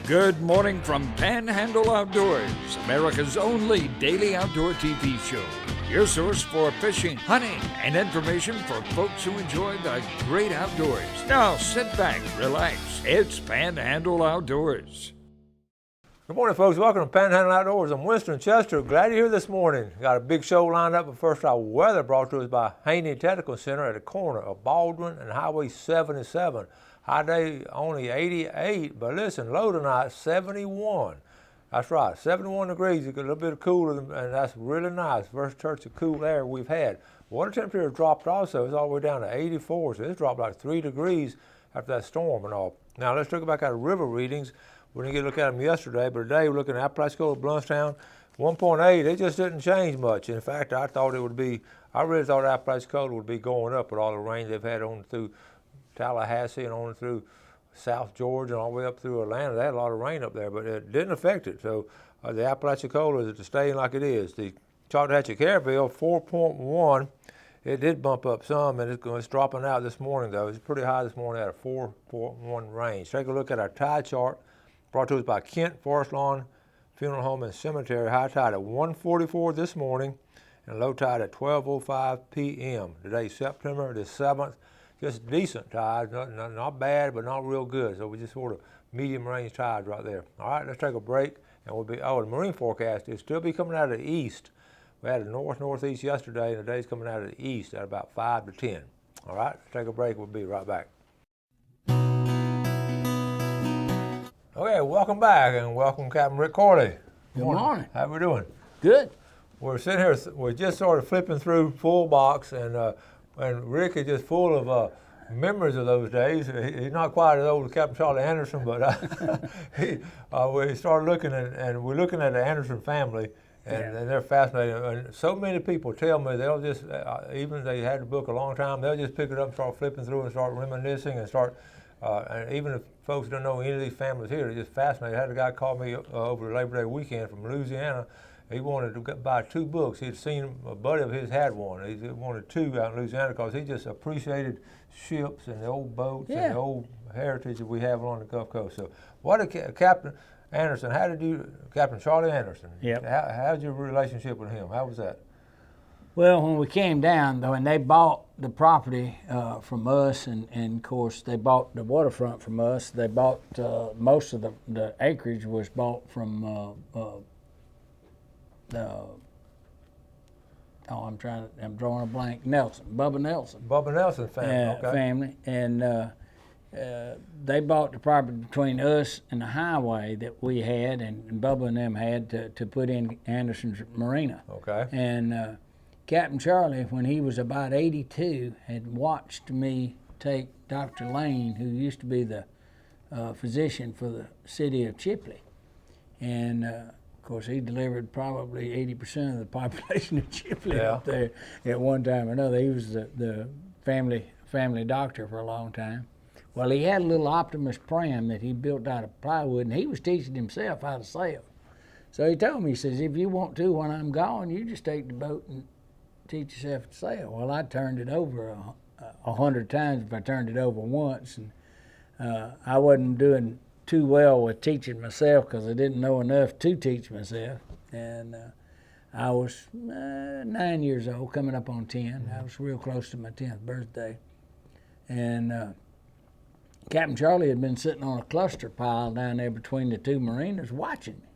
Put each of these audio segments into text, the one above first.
Good morning from Panhandle Outdoors, America's only daily outdoor TV show. Your source for fishing, hunting, and information for folks who enjoy the great outdoors. Now sit back, relax. It's Panhandle Outdoors. Good morning, folks. Welcome to Panhandle Outdoors. I'm Winston Chester. Glad you're here this morning. Got a big show lined up, but first our weather brought to us by Haney Technical Center at the corner of Baldwin and Highway 77. High day only 88, but listen, low tonight 71. That's right, 71 degrees. You get a little bit cooler, and that's really nice. First touch of cool air we've had. Water temperature dropped also. It's all the way down to 84, so it's dropped like 3 degrees after that storm and all. Now let's look back at river readings. We didn't get a look at them yesterday, but today we're looking at Apalachicola, Blountstown, 1.8. It just didn't change much. In fact, I really thought Apalachicola would be going up with all the rain they've had on through Tallahassee and on through South Georgia and all the way up through Atlanta. They had a lot of rain up there, but it didn't affect it. So the Apalachicola is staying like it is. The Choctawhatchee-Caryville, 4.1. It did bump up some, and it's dropping out this morning, though. It's pretty high this morning at a 4.1 range. Take a look at our tide chart, brought to us by Kent Forest Lawn Funeral Home and Cemetery. High tide at 1:44 this morning, and low tide at 12:05 p.m. Today, September the 7th. Just decent tides, not bad, but not real good. So we just sort of medium range tides right there. All right, let's take a break, and the marine forecast is still be coming out of the east. We had a northeast yesterday, and today's coming out of the east at about 5 to 10. All right, let's take a break. We'll be right back. Okay, welcome back, and welcome Captain Rick Corley. Good morning. How we doing? Good. We're sitting here, we're just sort of flipping through full box, and Rick is just full of memories of those days. He's not quite as old as Captain Charlie Anderson, but we started looking and we're looking at the Anderson family, and they're fascinating. And so many people tell me they'll just, even they had the book a long time, they'll just pick it up and start flipping through and start reminiscing and start, and even if folks don't know any of these families here, they're just fascinated. I had a guy call me over Labor Day weekend from Louisiana. He wanted to buy 2 books. He'd seen a buddy of his had one. He wanted 2 out in Louisiana because he just appreciated ships and the old boats and the old heritage that we have along the Gulf Coast. So, Captain Anderson, Captain Charlie Anderson, how's your relationship with him? How was that? Well, when we came down, when they bought the property from us, and of course they bought the waterfront from us, they bought most of the acreage was bought from I'm drawing a blank. Bubba Nelson family, and they bought the property between us and the highway that we had, and Bubba and them had to put in Anderson's Marina. Okay. And Captain Charlie, when he was about 82, had watched me take Dr. Lane, who used to be the physician for the city of Chipley, and of course, he delivered probably 80% of the population of Chipley up there at one time or another. He was the family doctor for a long time. Well, he had a little Optimus pram that he built out of plywood, and he was teaching himself how to sail. So he told me, he says, if you want to, when I'm gone, you just take the boat and teach yourself to sail. Well, I turned it over 100 times if I turned it over once, and I wasn't doing too well with teaching myself because I didn't know enough to teach myself. And I was 9 years old, coming up on 10. I was real close to my 10th birthday. And Captain Charlie had been sitting on a cluster pile down there between the 2 marinas watching me.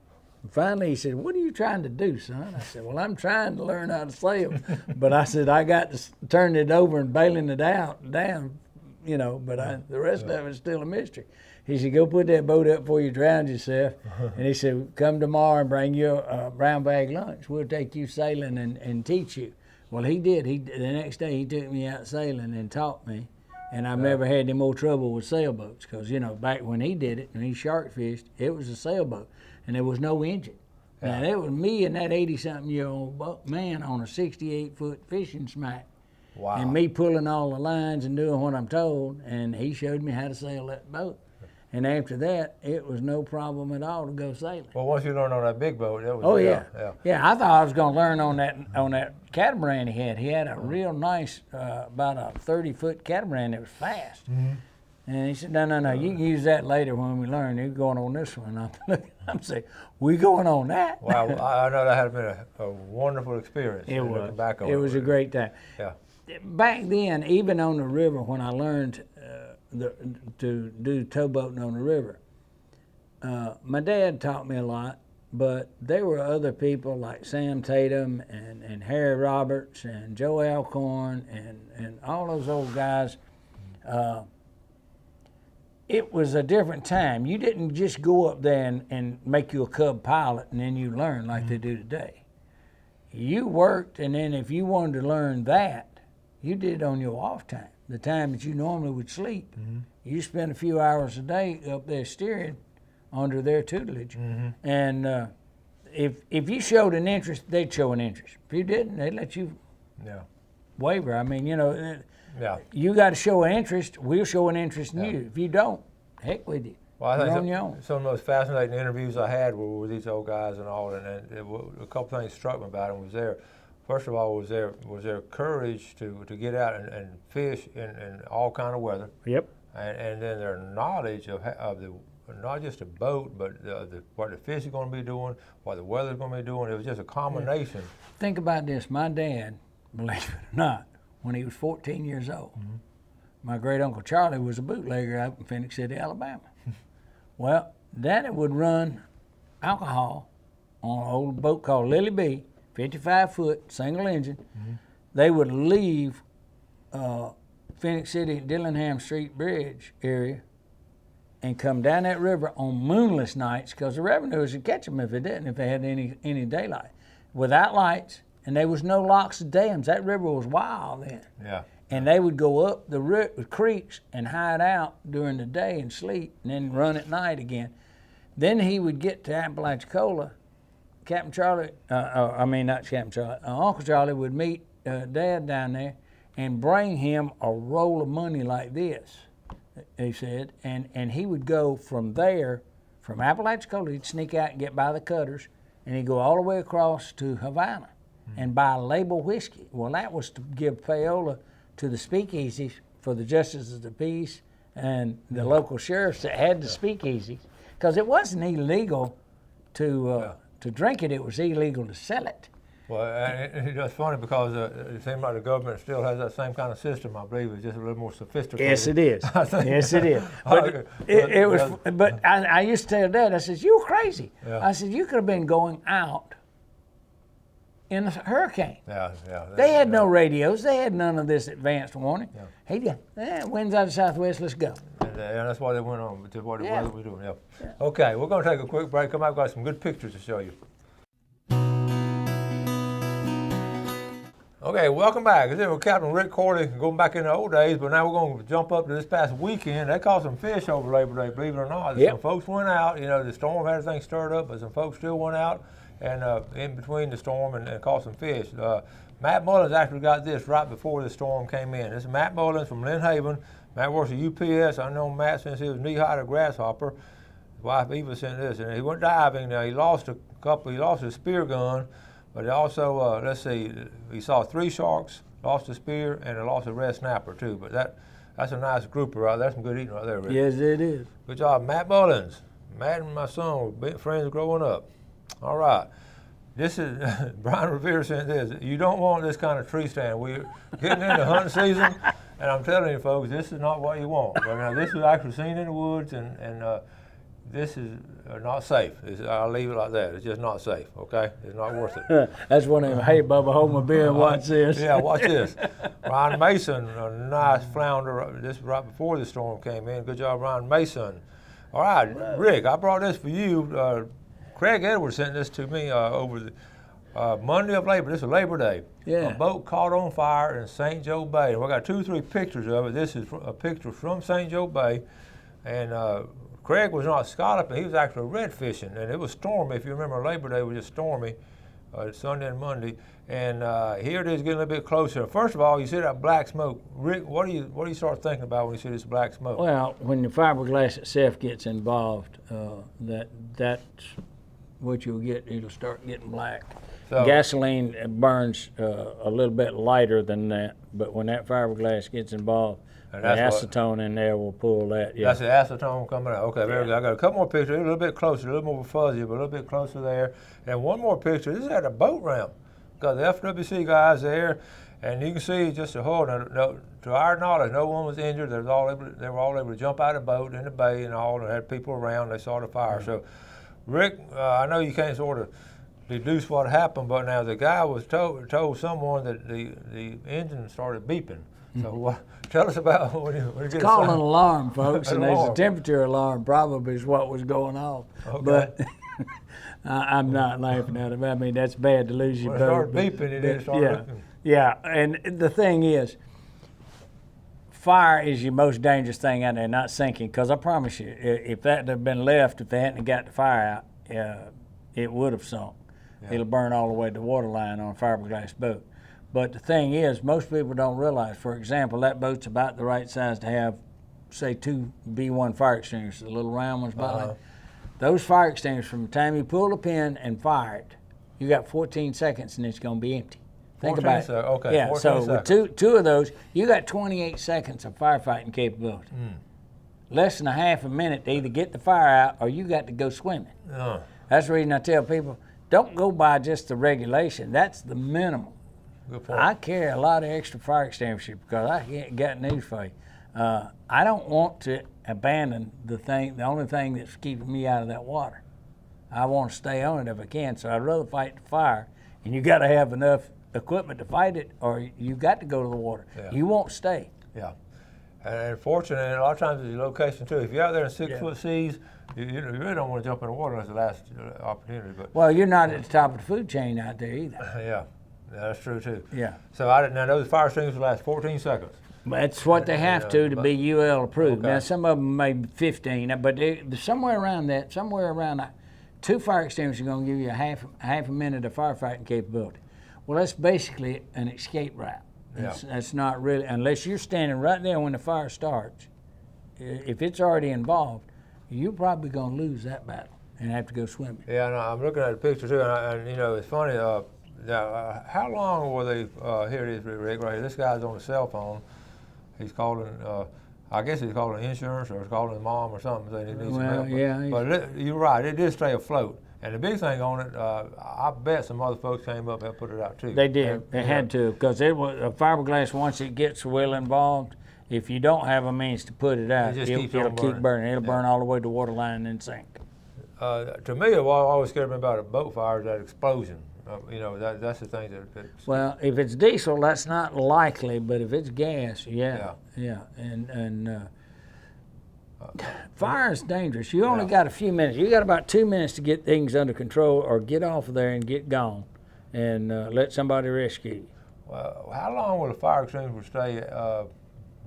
And finally he said, "What are you trying to do, son?" I said, "Well, I'm trying to learn how to sail." But I said, I got to turn it over and bailing it down, you know, but the rest of it's still a mystery. He said, "Go put that boat up before you drown yourself." And he said, "Come tomorrow and bring you a brown bag lunch. We'll take you sailing and teach you." Well, he did. The next day he took me out sailing and taught me. And I've never had any more trouble with sailboats because, you know, back when he did it, when he shark fished, it was a sailboat and there was no engine. Yeah. Now, it was me and that 80-something-year-old man on a 68-foot fishing smack. Wow. And me pulling all the lines and doing what I'm told, and he showed me how to sail that boat. And after that, it was no problem at all to go sailing. Well, once you learned on that big boat, that was Yeah, I thought I was going to learn on that catamaran he had. He had a real nice, about a 30-foot catamaran that was fast. Mm-hmm. And he said, no, you can use that later when we learn. You're going on this one. I'm saying, we going on that? Wow, I know that had been a wonderful experience. It was. Looking back on It was a great time. Yeah. Back then, even on the river, when I learned to do towboating on the river, my dad taught me a lot, but there were other people like Sam Tatum and Harry Roberts and Joe Alcorn and all those old guys. It was a different time. You didn't just go up there and make you a cub pilot and then you learn like they do today. You worked, and then if you wanted to learn that, you did it on your off time, the time that you normally would sleep. You spent a few hours a day up there steering under their tutelage. And if you showed an interest, they'd show an interest. If you didn't, they'd let you waver. I mean, you got to show an interest. We'll show an interest in you. If you don't, heck with you. Well, I think You're on your own. some of the most fascinating interviews I had were with these old guys and all, and a couple things struck me about them was there. First of all, was their courage to get out and fish in all kind of weather. Yep. And then their knowledge of the not just the boat, but what the fish is going to be doing, what the weather's going to be doing. It was just a combination. Think about this. My dad, believe it or not, when he was 14 years old, my great uncle Charlie was a bootlegger out in Phoenix City, Alabama. Well, Daddy would run alcohol on an old boat called Lily B, 55-foot, single engine. They would leave Phoenix City, Dillingham Street Bridge area and come down that river on moonless nights because the revenues would catch them if they didn't, if they had any daylight. Without lights, and there was no locks and dams. That river was wild then. Yeah. And they would go up the creeks and hide out during the day and sleep, and then run at night again. Then he would get to Apalachicola. Captain Charlie, not Captain Charlie, Uncle Charlie would meet Dad down there and bring him a roll of money like this, he said, and he would go from there, from Apalachicola, he'd sneak out and get by the cutters, and he'd go all the way across to Havana and buy label whiskey. Well, that was to give payola to the speakeasies for the justices of the peace and the local sheriffs that had the speakeasies, because it wasn't illegal to drink it, it was illegal to sell it. Well, it's funny because it seems like the government still has that same kind of system. I believe it's just a little more sophisticated. Yes, it is. Yes, it is. But it was. But I used to tell Dad, I said, "You were crazy." Yeah. I said, "You could have been going out in a hurricane." Yeah. They had no radios. They had none of this advanced warning. Hey, wind's out of the southwest. Let's go. And that's why they went on to what the weather was doing. Yeah. Okay, we're going to take a quick break. Come back, I've got some good pictures to show you. Okay, welcome back. This is Captain Rick Corley going back in the old days, but now we're going to jump up to this past weekend. They caught some fish over Labor Day, believe it or not. Some folks went out. The storm had everything stirred up, but some folks still went out and in between the storm and caught some fish. Matt Mullins actually got this right before the storm came in. This is Matt Mullins from Lynn Haven. Matt works at UPS. I know Matt since he was knee-high to grasshopper. His wife Eva sent this, and he went diving. Now he lost his spear gun. But also, he saw 3 sharks, lost a spear, and he lost a red snapper too. But that's a nice grouper right there. That's some good eating right there, Rick. Yes, it is. Good job, Matt Mullins. Matt and my son were friends growing up. All right. This is, Brian Revere sent this. You don't want this kind of tree stand. We're getting into hunting season, and I'm telling you folks, this is not what you want. But now this was actually seen in the woods, and this is not safe. I'll leave it like that. It's just not safe, okay? It's not worth it. That's one of them, hey, Bubba, hold my beer and watch this. Yeah, watch this. Ryan Mason, a nice flounder. This was right before the storm came in. Good job, Ryan Mason. All right, Rick, I brought this for you. Craig Edwards sent this to me over the Monday of Labor. This is Labor Day. Yeah. A boat caught on fire in St. Joe Bay. And we got 2 or 3 pictures of it. This is a picture from St. Joe Bay. And Craig was not scalloping, he was actually red fishing, and it was stormy. If you remember, Labor Day was just stormy, Sunday and Monday. And here it is getting a little bit closer. First of all, you see that black smoke. Rick, what do you start thinking about when you see this black smoke? Well, when the fiberglass itself gets involved, that's what you'll get. It'll start getting black. So, gasoline burns a little bit lighter than that, but when that fiberglass gets involved, And the acetone in there will pull that. Yeah. That's the acetone coming out. Okay, very good. I got a couple more pictures, a little bit closer, a little more fuzzy, but a little bit closer there. And one more picture. This is at a boat ramp. Got the FWC guys there, and you can see just a whole. No, to our knowledge, no one was injured. They were all able to jump out of the boat in the bay and all, and had people around. They saw the fire. Mm-hmm. So, Rick, I know you can't sort of deduce what happened, but now the guy was told someone that the engine started beeping. So tell us about when you get it's called an alarm, folks, and there's a temperature alarm probably is what was going on. Okay. But I'm not laughing at it. I mean, that's bad to lose your boat. When it started beeping, it didn't start looking. Yeah, and the thing is, fire is your most dangerous thing out there, not sinking, because I promise you, if that had been left, if they hadn't got the fire out, it would have sunk. Yeah. It'll burn all the way to the water line on a fiberglass boat. But the thing is, most people don't realize, for example, that boat's about the right size to have, say, 2 B1 fire extinguishers, the little round ones. Those fire extinguishers, from the time you pull the pin and fire it, you got 14 seconds and it's going to be empty. Think about it. Okay, yeah, so with two of those, you got 28 seconds of firefighting capability. Less than a half a minute to either get the fire out or you got to go swimming. That's the reason I tell people, don't go by just the regulation. That's the minimum. Good point. I carry a lot of extra fire extinguishers because I got news for you. I don't want to abandon the only thing that's keeping me out of that water. I want to stay on it if I can, so I'd rather fight the fire. And you got to have enough equipment to fight it, or you got to go to the water. Yeah. You won't stay. Yeah. And fortunately, a lot of times it's your location too. If you're out there in 6-foot seas, you really don't want to jump in the water unless the last opportunity. But well, you're not at the top of the food chain out there either. Yeah, that's true too. Yeah. So now those fire extinguishers last 14 seconds. That's what they have to be UL approved. Okay. Now some of them may be 15, but somewhere around that, 2 fire extinguishers are going to give you a half a minute of firefighting capability. Well, that's basically an escape route. That's not really, unless you're standing right there when the fire starts. If it's already involved, you're probably going to lose that battle and have to go swimming. Yeah, no, I'm looking at the picture too, and you know, it's funny. How long were they? Here it is, Rick. Right here. This guy's on a cell phone. He's calling. I guess he's calling insurance or he's calling his mom or something. Saying he needs some help. Yeah. But you're right. It did stay afloat. And the big thing on it, I bet some other folks came up and put it out too. They did. They had to, because it was a fiberglass. Once it gets well involved, if you don't have a means to put it out, it'll keep burning. It'll burn all the way to the water line and then sink. To me, what always scared me about a boat fire is that explosion. You know, that's the thing that. Well, if it's diesel, that's not likely. But if it's gas, yeah. And fire is dangerous. You only got a few minutes. You got about 2 minutes to get things under control or get off of there and get gone and let somebody rescue you. Well, how long will a fire extinguisher stay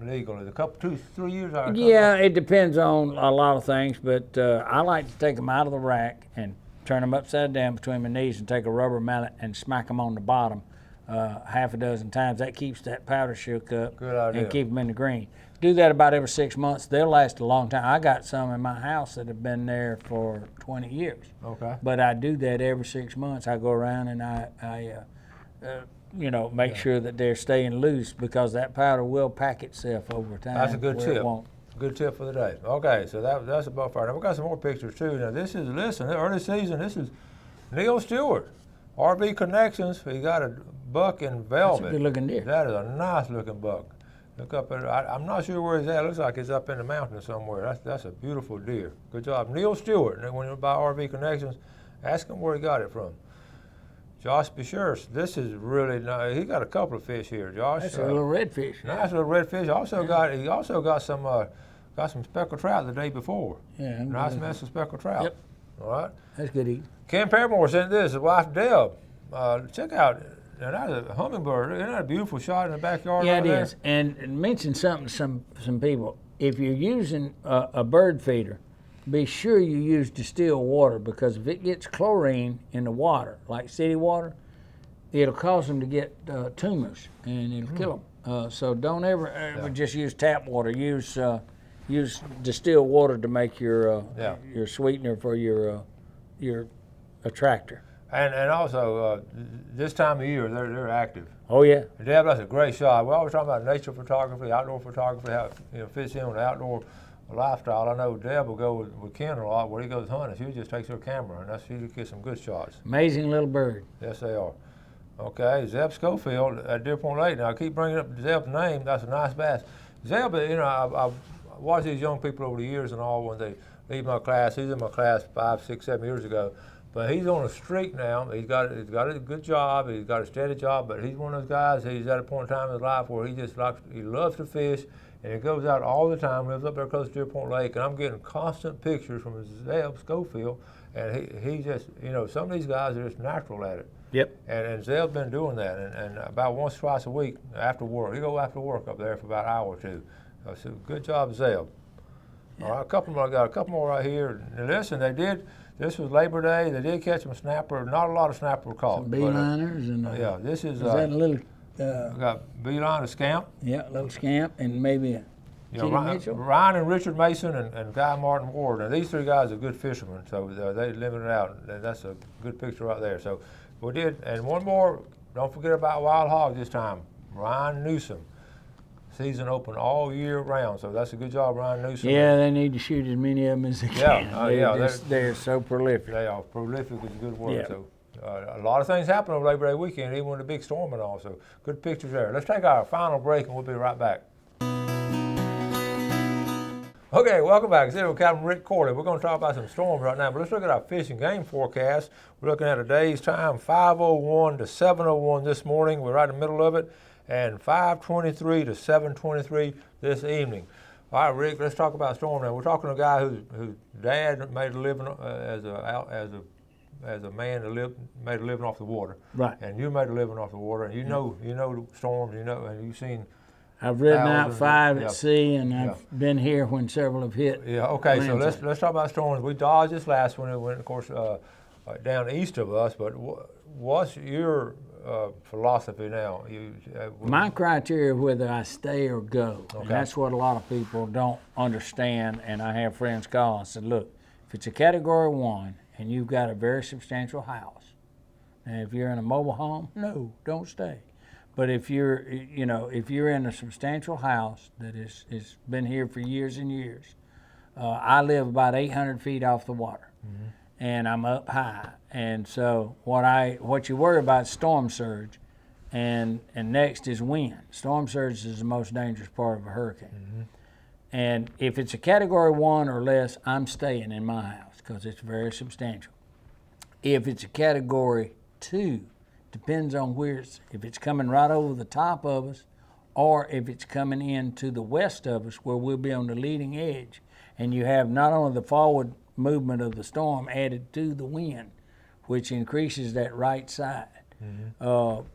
legal? Is it a couple, 2-3 years? Yeah, it depends on a lot of things, but I like to take them out of the rack and turn them upside down between my knees and take a rubber mallet and smack them on the bottom half a dozen times. That keeps that powder shook up. Good idea. And keep them in the green. Do that about every 6 months. They'll last a long time. I got some in my house that have been there for 20 years. Okay. But I do that every 6 months. I go around and I make sure that they're staying loose because that powder will pack itself over time. That's a good tip. Good tip for the day. Okay, so that's about fire. Now we got some more pictures too. Now this is, early season. This is Neil Stewart, RV Connections. He got a buck in velvet. That's a good looking deer. That is a nice looking buck. Look up at I'm not sure where he's at. It looks like he's up in the mountains somewhere. That's a beautiful deer. Good job. Neil Stewart. And when you buy RV Connections, ask him where he got it from. Josh Bishurst. This is really nice. He got a couple of fish here, Josh. That's a little redfish. Nice little redfish. He also got some speckled trout the day before. Yeah. Nice mess of speckled trout. Yep. All right. That's good eating. Ken Paramore sent this. His wife Deb. Check out. Now that's a hummingbird. Isn't that a beautiful shot in the backyard? Yeah, it is. And mention something to some people. If you're using a bird feeder, be sure you use distilled water because if it gets chlorine in the water, like city water, it'll cause them to get tumors and it'll kill them. So don't ever just use tap water. Use distilled water to make your sweetener for your attractor. And also, this time of year, they're active. Oh yeah. Deb, that's a great shot. We always talk about nature photography, outdoor photography, how it fits in with the outdoor lifestyle. I know Deb will go with Ken a lot where he goes hunting. She just takes her camera, and she gets some good shots. Amazing little bird. Yes, they are. Okay, Zeb Schofield at Deer Point Lake. Now, I keep bringing up Zeb's name. That's a nice bass. Zeb, I've watched these young people over the years and all when they leave my class. He's in my class 5, 6, 7 years ago. But he's on a streak now. He's got a good job. He's got a steady job. But he's one of those guys. He's at a point in time in his life where he loves to fish, and he goes out all the time. Lives up there close to Deer Point Lake, and I'm getting constant pictures from Zeb Schofield. And he just, some of these guys are just natural at it. Yep. And Zeb's been doing that, and about once, twice a week after work. He go after work up there for about an hour or two. So good job, Zeb. Yeah. All right, I got a couple more right here. And listen, this was Labor Day. They did catch some snapper. Not a lot of snapper caught. Some beeliners and yeah, this is that a little. We got beeline, a scamp. Yeah, a little scamp, and maybe a. Ryan and Richard Mason and Guy Martin Ward. Now these 3 guys are good fishermen, so they limited out. And that's a good picture right there. So we did, and one more. Don't forget about wild hog this time. Ryan Newsom. Season open all year round, so that's a good job, Ryan Newsom. Yeah, they need to shoot as many of them as they can. Yeah, they're so prolific. They are prolific is a good word. Yeah. So a lot of things happen on Labor Day weekend, even with a big storm and all. So good pictures there. Let's take our final break, and we'll be right back. Okay, welcome back. Today with Captain Rick Corley. We're going to talk about some storms right now, but let's look at our fish and game forecast. We're looking at a day's time, 5:01 to 7:01 this morning. We're right in the middle of it. And 5:23 to 7:23 this evening. All right, Rick, let's talk about storm now. We're talking to a guy whose dad made a living as a man that made a living off the water. Right. And you made a living off the water, and you know storms, and you've seen. I've ridden out 5 at sea, and I've been here when several have hit. Yeah. Okay. So let's talk about storms. We dodged this last one. It went, of course, down east of us. But what's your philosophy now? My criteria whether I stay or go, okay. And that's what a lot of people don't understand. And I have friends call and said, look, if it's a Category 1 and you've got a very substantial house, and if you're in a mobile home, no, don't stay. But if you're in a substantial house that has been here for years and years, I live about 800 feet off the water. Mm-hmm. And I'm up high, and so what you worry about is storm surge, and next is wind. Storm surge is the most dangerous part of a hurricane. Mm-hmm. And if it's a Category 1 or less, I'm staying in my house because it's very substantial. If it's a Category 2, depends on where if it's coming right over the top of us, or if it's coming in to the west of us where we'll be on the leading edge, and you have not only the forward movement of the storm added to the wind, which increases that right side. Mm-hmm.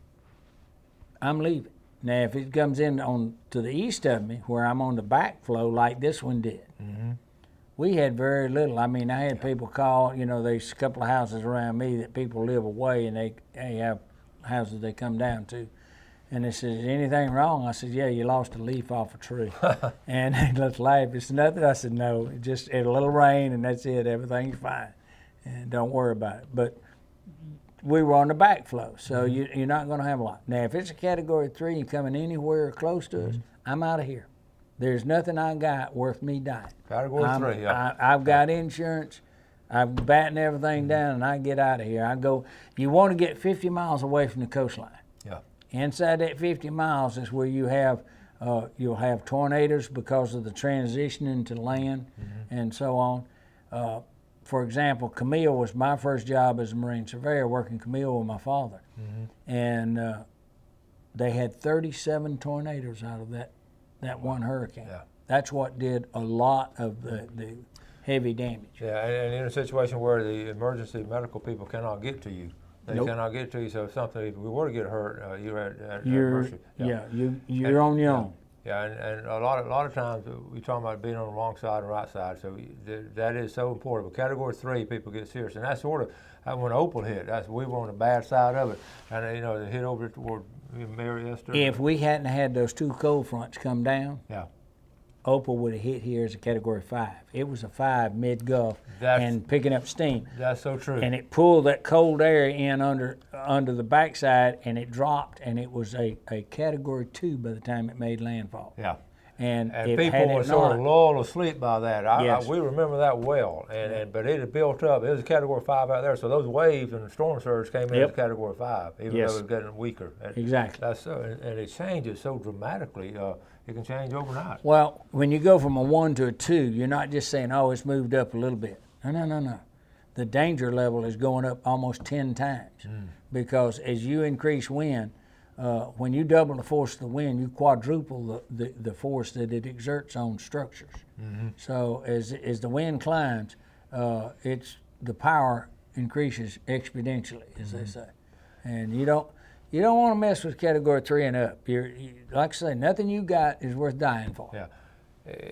I'm leaving. Now, if it comes in on to the east of me, where I'm on the backflow like this one did, mm-hmm. we had very little. I mean, I had people call. There's a couple of houses around me that people live away, and they have houses they come down to. And they said, is anything wrong? I said, yeah, you lost a leaf off a tree. And they just laughed. It's nothing. I said, no, it just a little rain and that's it. Everything's fine. And don't worry about it. But we were on the backflow, so mm-hmm. you're not going to have a lot. Now, if it's a Category 3 and coming anywhere close to us, I'm out of here. There's nothing I got worth me dying. Category 3, yeah. I've got insurance. I'm batting everything down, and I get out of here. I go. You want to get 50 miles away from the coastline. Yeah. Inside that 50 miles is where you'll have tornadoes because of the transitioning to land mm-hmm. and so on. For example, Camille was my first job as a Marine surveyor, working Camille with my father. Mm-hmm. And they had 37 tornadoes out of that one hurricane. Yeah. That's what did a lot of the heavy damage. Yeah, and in a situation where the emergency medical people cannot get to you, they nope. cannot get to you. So if we were to get hurt, you're at mercy. Yeah, you're on your own. Yeah, and a lot of times we talk about being on the wrong side and right side. So that is so important. But Category 3, people get serious, and that's sort of when Opal hit. We were on the bad side of it, and it hit over toward Mary Esther. If we hadn't had those 2 cold fronts come down, yeah, Opal would have hit here as a Category 5. It was a 5 mid-Gulf and picking up steam. That's so true. And it pulled that cold air in under the backside, and it dropped, and it was a Category 2 by the time it made landfall. Yeah. And people were sort of lulled asleep by that. Yes. We remember that well. But it had built up. It was a Category 5 out there. So those waves and the storm surge came in as a Category 5, even though it was getting weaker. Exactly. That's and it changes so dramatically. It can change overnight. Well, when you go from a 1 to a 2, you're not just saying, oh, it's moved up a little bit. No. The danger level is going up almost 10 times because as you increase wind, when you double the force of the wind, you quadruple the force that it exerts on structures. So as the wind climbs, the power increases exponentially, as they say. And you don't want to mess with Category 3 and up. Like I say, nothing you got is worth dying for. Yeah.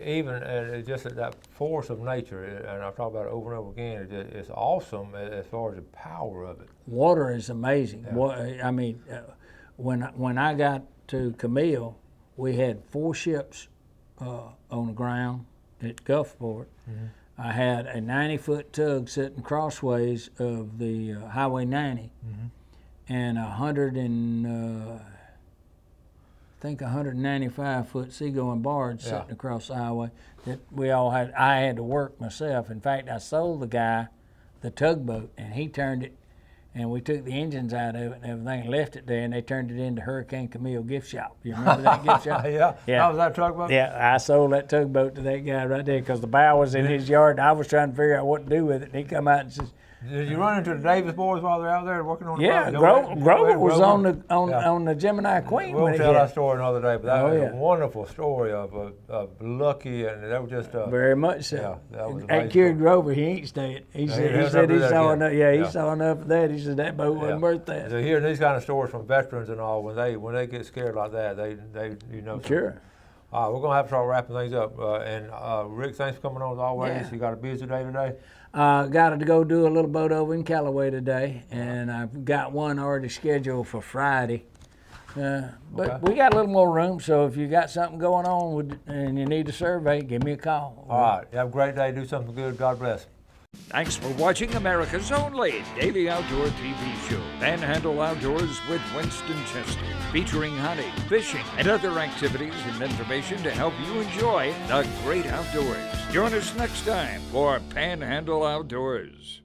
Even just that force of nature, and I've talked about it over and over again, it's awesome as far as the power of it. Water is amazing. Yeah. I mean, when I got to Camille, we had 4 ships on the ground at Gulfport. I had a 90-foot tug sitting crossways of the Highway 90, and 195-foot seagoing barge sitting across the highway that we all had. I had to work myself. In fact, I sold the guy the tugboat, and he turned it, and we took the engines out of it and everything and left it there, and they turned it into Hurricane Camille gift shop. You remember that gift shop? Yeah. That was that tugboat? Yeah, I sold that tugboat to that guy right there because the bow was in his yard, and I was trying to figure out what to do with it, and he come out and says, did you run into the Davis boys while they're out there working on the boat? Grover was on the Gemini Queen. We'll tell that story another day, but that was a wonderful story of lucky, and that was just very much so. Yeah, that was Ain't cured Grover, he ain't staying. He said he saw enough. Yeah, he saw enough of that. He said that boat wasn't worth that. So hearing these kind of stories from veterans and all, when they get scared like that, they Sure. All right, we're gonna have to start wrapping things up. And Rick, thanks for coming on as always. Yeah. You got a busy day today. Got to go do a little boat over in Callaway today, and I've got one already scheduled for Friday. But we got a little more room, so if you got something going on and you need a survey, give me a call. All right, have a great day. Do something good. God bless. Thanks for watching America's only daily outdoor TV show, Panhandle Outdoors with Winston Chester, featuring hunting, fishing, and other activities and information to help you enjoy the great outdoors. Join us next time for Panhandle Outdoors.